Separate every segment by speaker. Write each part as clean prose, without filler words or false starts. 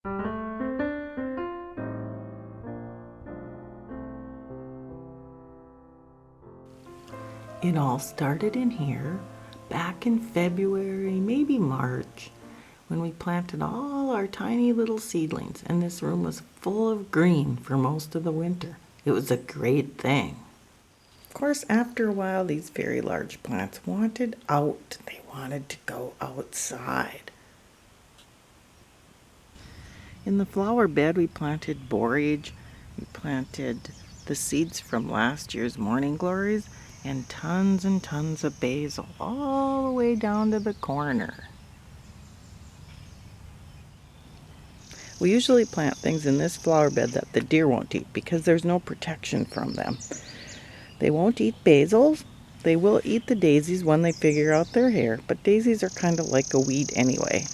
Speaker 1: It all started in here back in February, maybe March, when we planted all our tiny little seedlings, and this room was full of green for most of the winter. It was a great thing. Of course, after a while, these very large plants wanted out. They wanted to go outside. In the flower bed, we planted borage. We planted the seeds from last year's morning glories and tons of basil all the way down to the corner. We usually plant things in this flower bed that the deer won't eat because there's no protection from them. They won't eat basils. They will eat the daisies when they figure out their hair, but daisies are kind of like a weed anyway.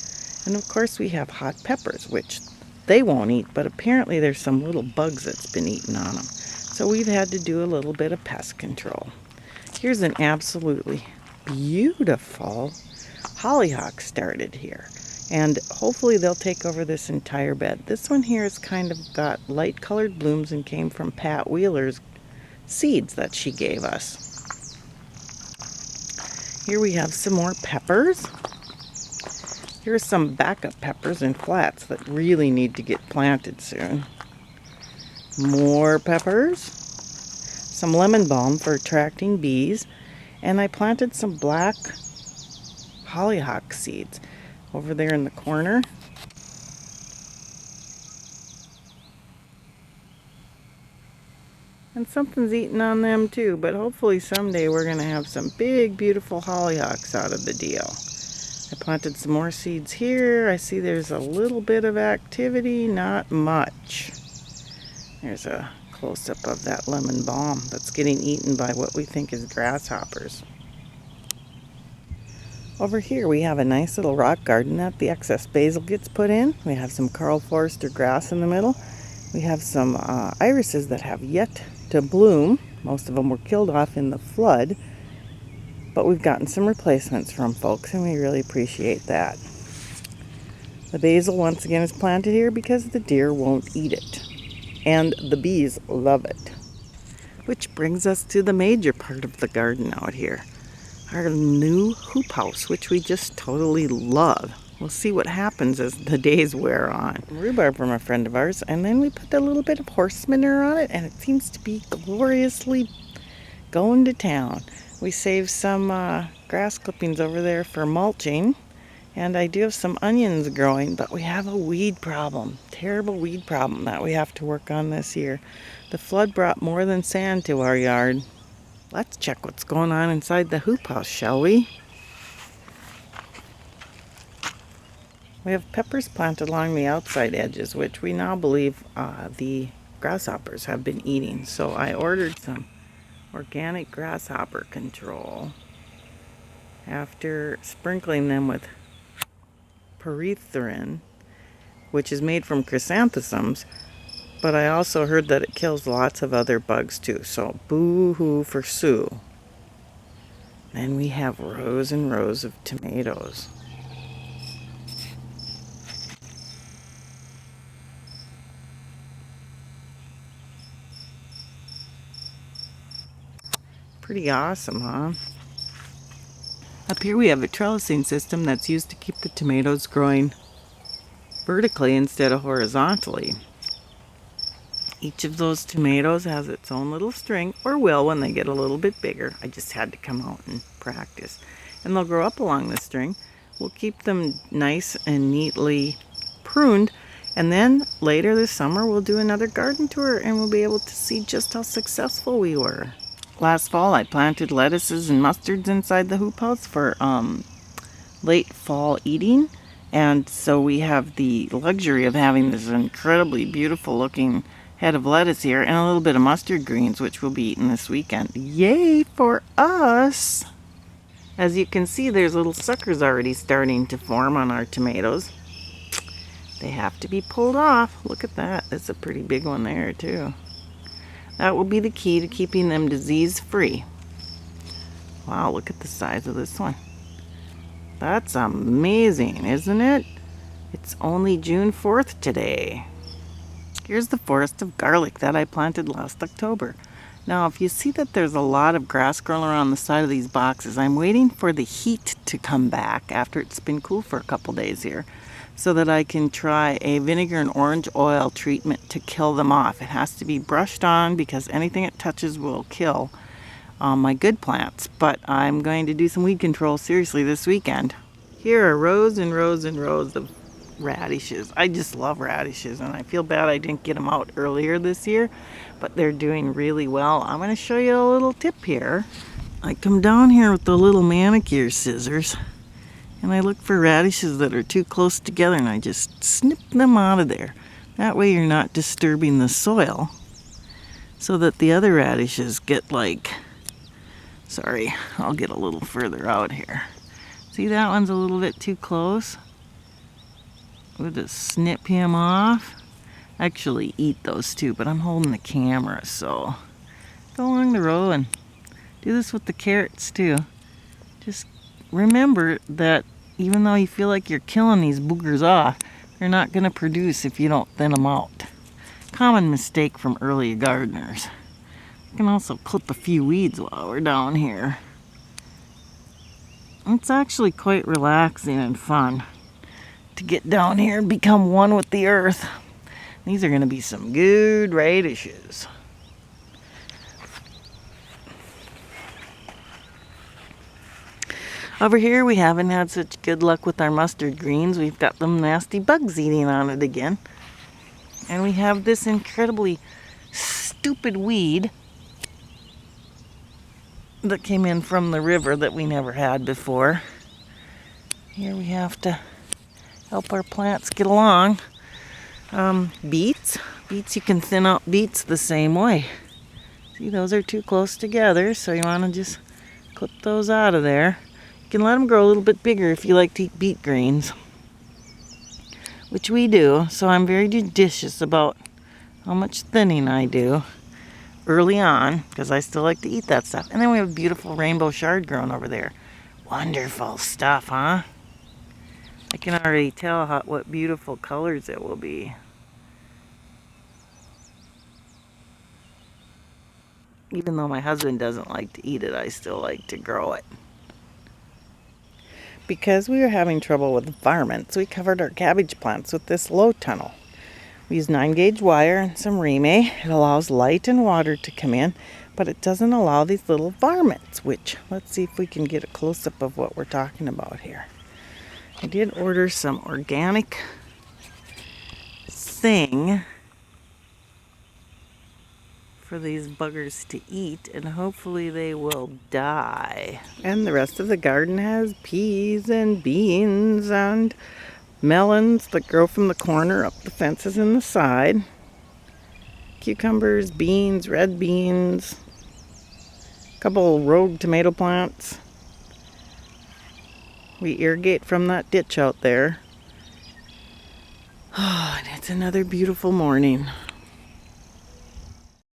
Speaker 1: And of course we have hot peppers, which they won't eat, but apparently there's some little bugs that's been eating on them. So we've had to do a little bit of pest control. Here's an absolutely beautiful hollyhock started here. And hopefully they'll take over this entire bed. This one here has kind of got light colored blooms and came from Pat Wheeler's seeds that she gave us. Here we have some more peppers. Here's some backup peppers in flats that really need to get planted soon. More peppers. Some lemon balm for attracting bees, and I planted some black hollyhock seeds over there in the corner. And something's eating on them too, but hopefully someday we're going to have some big, beautiful hollyhocks out of the deal. I planted some more seeds here. I see there's a little bit of activity, not much. There's a close-up of that lemon balm that's getting eaten by what we think is grasshoppers. Over here we have a nice little rock garden that the excess basil gets put in. We have some Carl Forster grass in the middle. We have some irises that have yet to bloom. Most of them were killed off in the flood, but we've gotten some replacements from folks and we really appreciate that. The basil once again is planted here because the deer won't eat it. And the bees love it. Which brings us to the major part of the garden out here. Our new hoop house, which we just totally love. We'll see what happens as the days wear on. Rhubarb from a friend of ours, and then we put a little bit of horse manure on it, and it seems to be gloriously going to town. We saved some grass clippings over there for mulching. And I do have some onions growing, but we have a weed problem. Terrible weed problem that we have to work on this year. The flood brought more than sand to our yard. Let's check what's going on inside the hoop house, shall we? We have peppers planted along the outside edges, which we now believe the grasshoppers have been eating. So I ordered some organic grasshopper control after sprinkling them with pyrethrin, which is made from chrysanthemums, but I also heard that it kills lots of other bugs too, so boo-hoo for Sue. Then we have rows and rows of tomatoes. Pretty awesome, huh? Up here we have a trellising system that's used to keep the tomatoes growing vertically instead of horizontally. Each of those tomatoes has its own little string, or will when they get a little bit bigger. I just had to come out and practice. And they'll grow up along the string. We'll keep them nice and neatly pruned, and then later this summer we'll do another garden tour and we'll be able to see just how successful we were. Last fall I planted lettuces and mustards inside the hoop house for late fall eating, and so we have the luxury of having this incredibly beautiful looking head of lettuce here and a little bit of mustard greens, which we'll be eating this weekend. Yay for us! As you can see, there's little suckers already starting to form on our tomatoes. They have to be pulled off. Look at that. That's a pretty big one there too. That will be the key to keeping them disease-free. Wow, look at the size of this one. That's amazing, isn't it? It's only June 4th today. Here's the forest of garlic that I planted last October. Now, if you see that there's a lot of grass growing around the side of these boxes, I'm waiting for the heat to come back after it's been cool for a couple days here, so that I can try a vinegar and orange oil treatment to kill them off. It has to be brushed on because anything it touches will kill my good plants. But I'm going to do some weed control seriously this weekend. Here are rows and rows and rows of radishes. I just love radishes, and I feel bad I didn't get them out earlier this year, but they're doing really well. I'm going to show you a little tip here. I come down here with the little manicure scissors, and I look for radishes that are too close together, and I just snip them out of there. That way you're not disturbing the soil, so that the other radishes get like, sorry, I'll get a little further out here. See, that one's a little bit too close. We'll just snip him off. Actually eat those too, but I'm holding the camera, so go along the row and do this with the carrots too. Just remember that even though you feel like you're killing these boogers off, they're not going to produce if you don't thin them out. Common mistake from early gardeners. You can also clip a few weeds while we're down here. It's actually quite relaxing and fun to get down here and become one with the earth. These are going to be some good radishes. Over here we haven't had such good luck with our mustard greens. We've got them nasty bugs eating on it again. And we have this incredibly stupid weed that came in from the river that we never had before. Here we have to help our plants get along. Beets you can thin out beets the same way. See, those are too close together, so you want to just clip those out of there. You can let them grow a little bit bigger if you like to eat beet greens, which we do, so I'm very judicious about how much thinning I do early on, because I still like to eat that stuff. And then we have beautiful rainbow chard growing over there. Wonderful stuff, huh? I can already tell what beautiful colors it will be. Even though my husband doesn't like to eat it, I still like to grow it. Because we were having trouble with varmints, we covered our cabbage plants with this low tunnel. We use 9-gauge wire and some Rime. It allows light and water to come in, but it doesn't allow these little varmints, which, let's see if we can get a close-up of what we're talking about here. I did order some organic thing for these buggers to eat, and hopefully they will die. And the rest of the garden has peas and beans and melons that grow from the corner up the fences in the side. Cucumbers, beans, red beans, a couple rogue tomato plants. We irrigate from that ditch out there. Oh, and it's another beautiful morning.